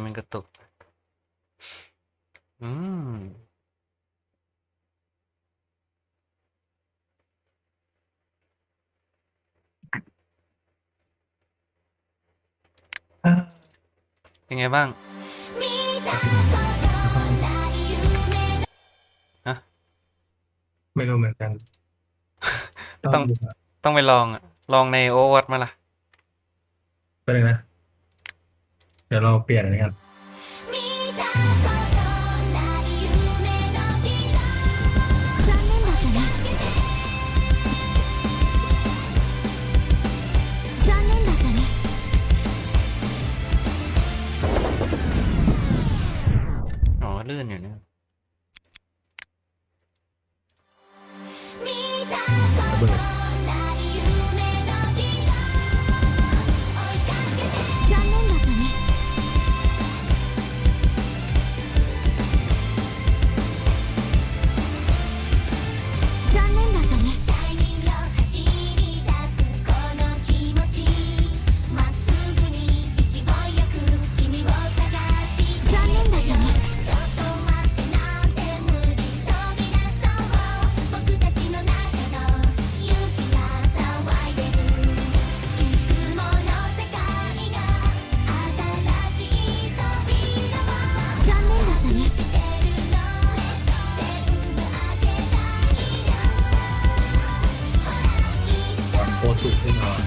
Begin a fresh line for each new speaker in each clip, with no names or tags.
มันกระตุกอืมเป็นไงบ้างฮะ
ไม่รู้เหมือนกัน
ต้องต้องไปลองอะลองในโอวัตมาล่ะ
ไปเลยนะเดี๋ยวเราเปลี่ยนนะครับ
อ๋อลื่นอยู่เนี่ย
ระเบิดโคตรสุดแน่นอน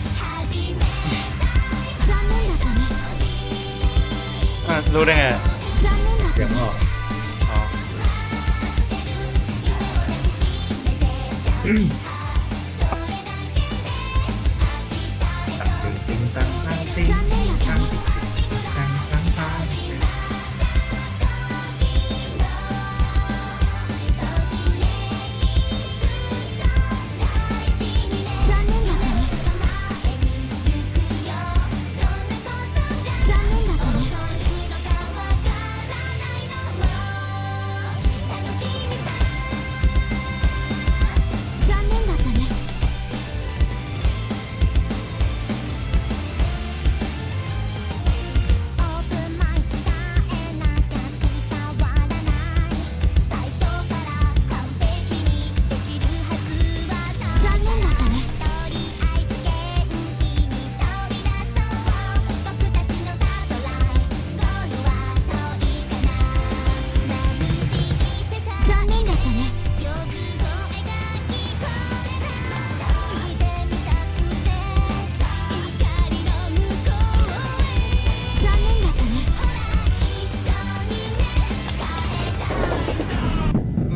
รู้ได้ไง
เสียงออก
อ๋อ
ติงตังตังติงตังตังตังตัง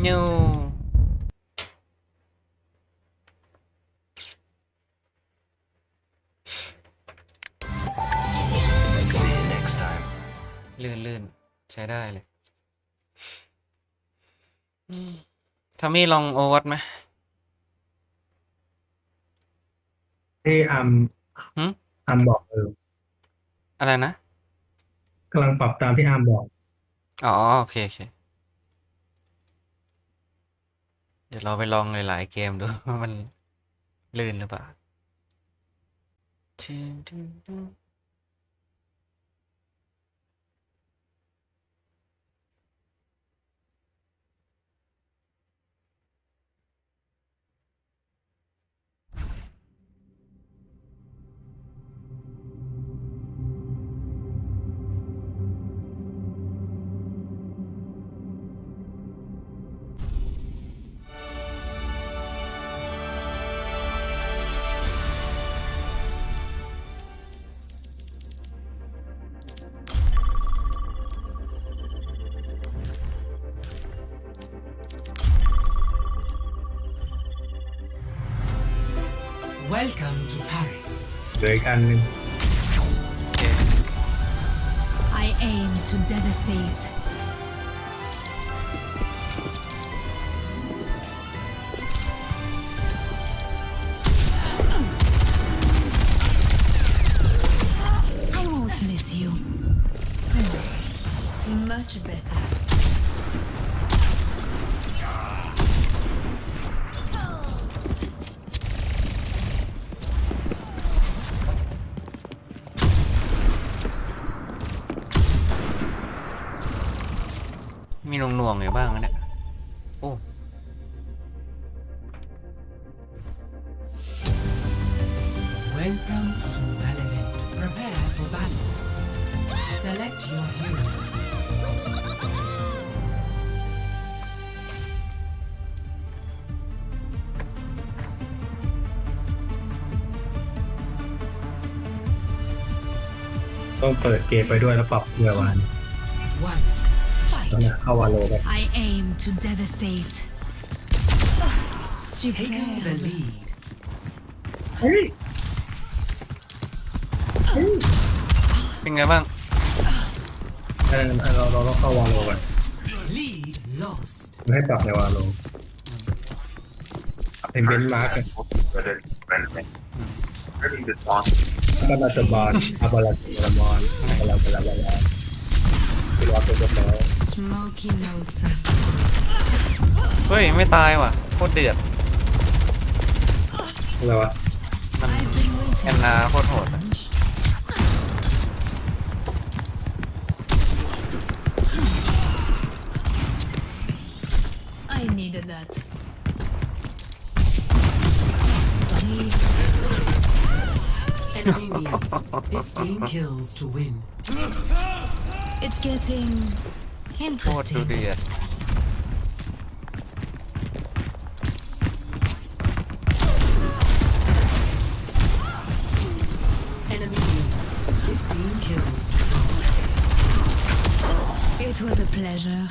นิวลื่นใช้ได้เลยทามี่ลองโอวัตไหม
ที่อัมบอก
อะไรนะ
กำลังปรับตามที่อัมบอก
อ๋อโอเคเดี๋ยวเราไปลองหลายๆเกมดูว่ามันลื่นหรือเปล่า
Welcome to Paris.
เหลืออีกอันหนึ่ง
I aim to devastate. I won't miss you. Much better.
หน่วงๆอยู่บ้างนะเนี่ยโอ้
Welcome to Valorant. Prepare for battle. Select your hero.
ต้องเปิดเกมไปด้วยแล้วปรับเวลา
One.
ตอนนี้
Fight.
เข้าวาโลไป
I aim to devastate. Taking the lead.
เฮ้ย
เป็นไงบ้าง
เราต้องเข้าวาโลกัน
Lead lost.
ไม่ให้ปรับในวาโลเป็นเบนซ์มาร์กถ้ามาสบอนอาบาลาบอนอาบาลาคือว่าเป็นแบบ
Smoky notes of
เฮ้ยไม่ตายว่ะโคตรเดือด
อะไรวะ
มัน
I've been
แอ
waiting.
นนาโคตรโหดอะ
I needed that. Enemy needs 15 kills to win. It's getting
โคตรดู
interesting.
เดือด
Enemy needs 15 kills. It was a pleasure.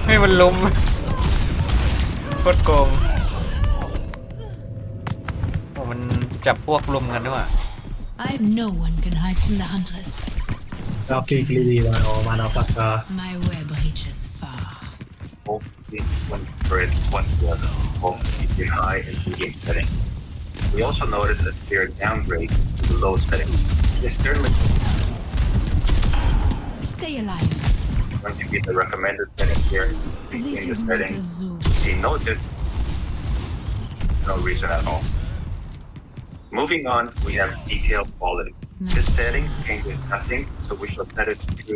ให้มันล้มโคตรโกงโอ้มันจับพวกลุมกันด้วยว่ะ
No one can hide from the hunters.
เราคลิกรีวาโลมานาปักกา
My web reaches far.
Both one spread one together, both in high and medium setting. We also notice a clear downgrade to the low setting. This certainly
Stay alive.
going to be the recommended setting here.
This
Between the
is not a
settings,
zoo.
we see no difference, no reason at all. Moving on, we have detail quality. This setting changes nothing, so we shall set it to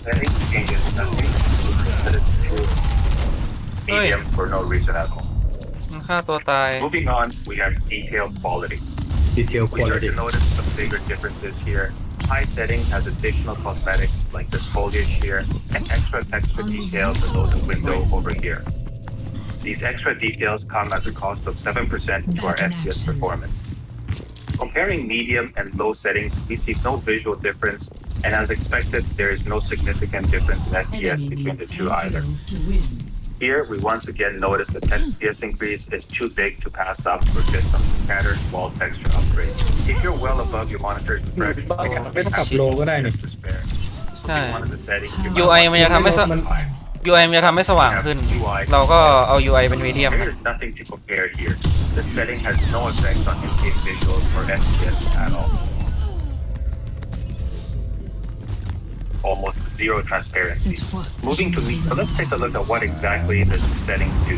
setting changes nothing, so we shall set it to medium for no reason at all.
มันฆ่าตัวตาย
Moving on, we have detail quality.
ดีเทล
We
ควอลิ
start
ตี้
to notice some bigger differences here. High setting has additional cosmetics like this foliage here and extra texture details in those window over here. These extra details come at the cost of 7% to our FPS performance. Comparing medium and low settings, we see no visual difference, and as expected, there is no significant difference in FPS
Enemy
between the
needs
two
10
either.
kills to win.
Here, we once again notice the FPS increase is too big to pass up for just some scattered wall texture upgrades. If you're well above your monitor's refresh, you can
ไม่ต้องปรับโลก็ได้นี่
to spare. So if one of the settings you
UI
might
มันจะทำให้
มัน
UI มันจะทำให้สว่างขึ้น เราก็เอา UI เป็นมีเดียม
There is nothing to compare here. The setting has no effect on in-game visuals or FPS at all. Almost zero transparency. Moving to me, so let's take a look at what exactly does the setting do.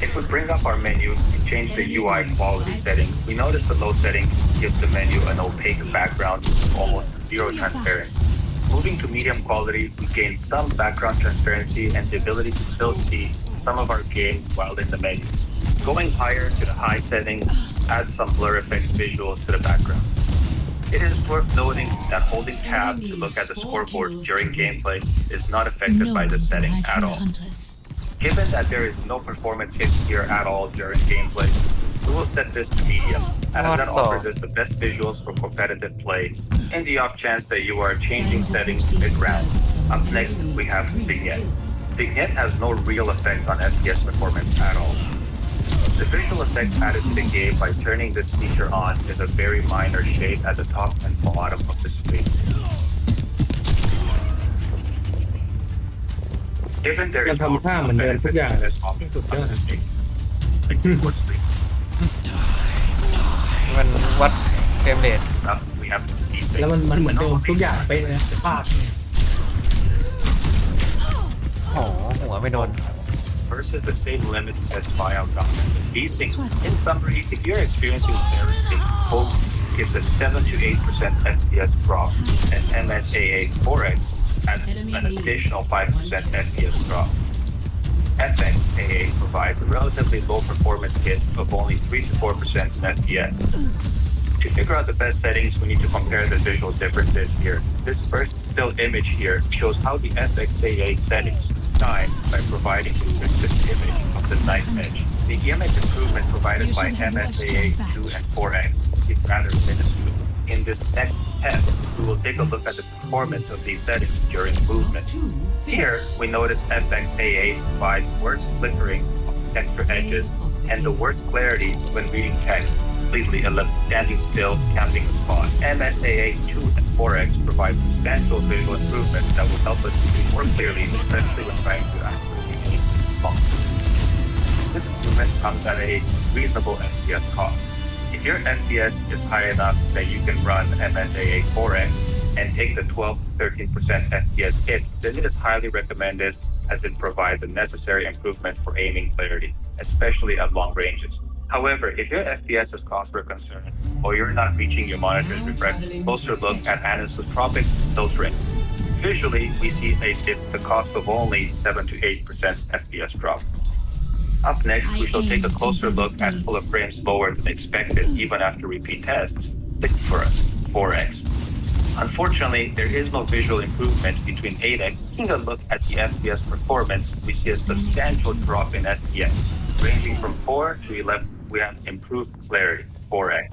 If we bring up our menu and change the UI quality setting, we notice the low setting gives the menu an opaque background with almost zero transparency. Moving to medium quality, we gain some background transparency and the ability to still see some of our game while in the menus. Going higher to the high setting adds some blur effect visuals to the background. It is worth noting that holding tab to look at the scoreboard during gameplay is not affected
No
by
one
this
can
setting
hide
at
from the
all.
hunters.
Given that there is no performance hit here at all during gameplay, we will set this to medium, as
What
that
the-
offers us the best visuals for competitive play, in the off chance that you are changing settings mid-round. Up next, we have Vignette. Vignette has no real effect on FPS performance at all. The visual effect added to the game by turning this feature on is a very minor shade at the top and bottom of the screen. Given there
มัน
is no
ทำท่าเหมือนเดิมทุกอย่าง
this option
สุดยอด
towards sleep.
มันวัดเฟรมเรท
Up, we have D6.
แล้วมันเหมือนเดิมทุกอย่างเป๊ะเลยนะภาพ
โอ้โหหัวไม่โดน
Versus the same limit set by our government. Leasing. In summary, if you're experiencing clarity, focus gives a 7 to 8% FPS drop, and MSAA 4X adds an additional 5% FPS drop. FXAA provides a relatively low performance hit of only 3 to 4% FPS. To figure out the best settings, we need to compare the visual differences here. This first still image here shows how the FXAA settings shines by providing the richest image of the knife edge. The image improvement provided by MSAA 2 and 4X is rather minuscule. In this next test, we will take a look at the performance of these settings during movement. Here, we notice FXAA provides worse flickering of texture edges and the worst clarity when reading text, completely standing still, counting the spot. MSAA 2 and 4X provide substantial visual improvements that will help us see more clearly, especially when trying to accurately aim bombs. This improvement comes at a reasonable FPS cost. If your FPS is high enough that you can run MSAA 4X and take the 12 to 13% FPS hit, then it is highly recommended as it provides a necessary improvement for aiming clarity, especially at long ranges. However, if your FPS is cause for concern or you're not reaching your monitor's refresh, closer look at anisotropic filtering. Visually, we see the cost of only 7 to 8% FPS drop. Up next, we shall take a closer look at fuller frames lower than expected even after repeat tests. Pick for us, 4X. Unfortunately, there is no visual improvement between 8X. Taking a look at the FPS performance, we see a substantial drop in FPS. Ranging from 4 to 11, we have improved clarity, 4X.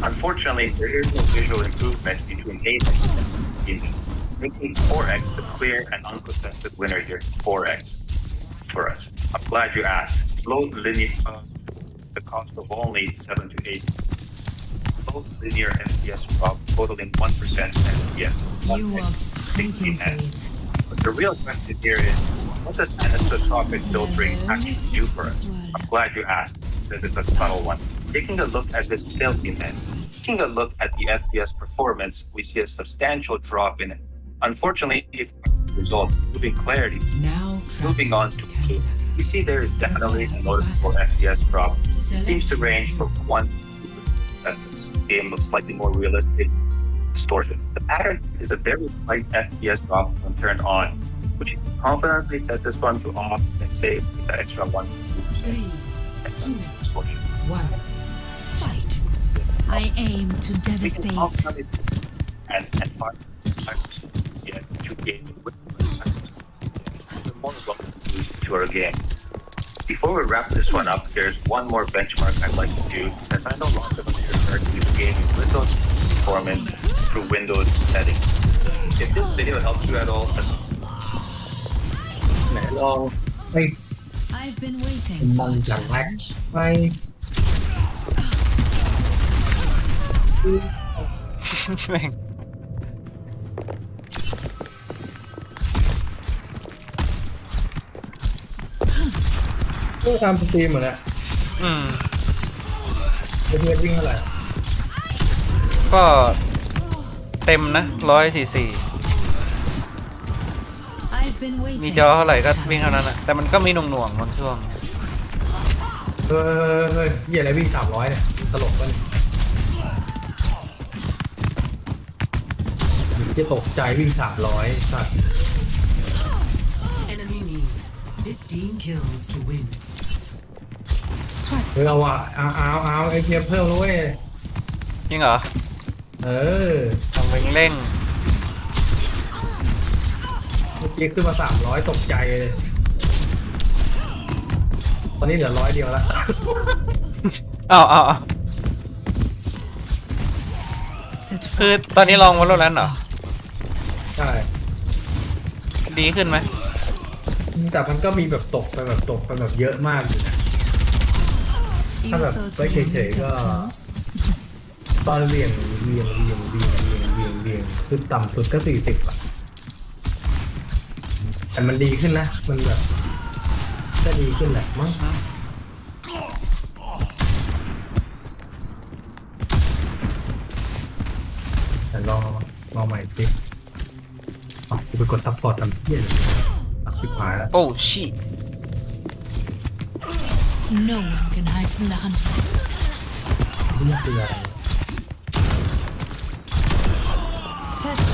Unfortunately, there is no visual improvement between 8X and 16, making 4X the clear and uncontested winner here, 4X. For us. I'm glad you asked. Low linear, the cost of only 7 to 8. Low linear FPS drop totaling 1% FPS.
You are skating to it.
But the real question here is, what does anisotropic filtering actually do for us? I'm glad you asked, because it's a subtle one. Taking a look at this still image, taking a look at the FPS performance, we see a substantial drop in it. Unfortunately, if result moving clarity, moving on to case, we see there is definitely a noticeable FPS drop. It seems to range from 1 to 2%. Game looks slightly more realistic. Distortion. The pattern is a very slight FPS drop when turned on, which you can confidently set this one to off and save the extra 1 to 2%. That's a distortion.
1. Fight.
I aim to
We can
devastate.
confidently and 5% yet to gain with it's a more welcome boost to our game. Before we wrap this one up, there's one more benchmark I'd like to do, since I no longer prefer to game Windows performance through Windows settings. If this video helps you at all,
ไหนลองไป
I've been waiting
มอ
for
ง
a
จากแรก
challenge.
ไป
แม่ง
ต้องทำสตรีมเหมือนเนี่ย
อืม
เพื่อนวิ่งเท่าไหร่
ก็เต็มนะ144
I've been
มี
waiting
จอเท่าไหร่
for
ก็
a
วิ่งเท่านั้น
challenge.
อะแต่มันก็มีหน่วงๆบางช่วง
เฮ้ยเหี้ยอะไรวิ่ง300เนี่ยตลกปะเนี่ยจะตกใจวิ่ง300สัตว์
Enemy needs 15 kills to win.
เฮ้ยเอาว่ะเอาไอเกียร์เพิ่มแล้วเว้ย
จริงเหรอ
เออ
ทำเร่ง
เมื่อกี้ขึ้นมา300ตกใจเลยตอนนี้เหลือ100เดียวแล้ว
อ้าว
Set
คือ
fire.
ตอนนี้ลองValorantเหรอ
ใช่
ดีขึ้นไหม
แต่มันก็มีแบบตกไปแบบเยอะมากอยู่นะ
You
How about
thought
like
we
it,
would
go.
get close?
ตอนเรียงคือต่ำสุดก็40อ่ะแต่มันดีขึ้นนะมันแบบก็ดีขึ้นแหละมั้ง ลองใหม่สิอ๋อกูไปกดซัพพอร์ตทำเพี้ยเลยชิบหายแล้ว
โอ้ชิ
No one can hide from the hunters.
นี่คืออะไร
Such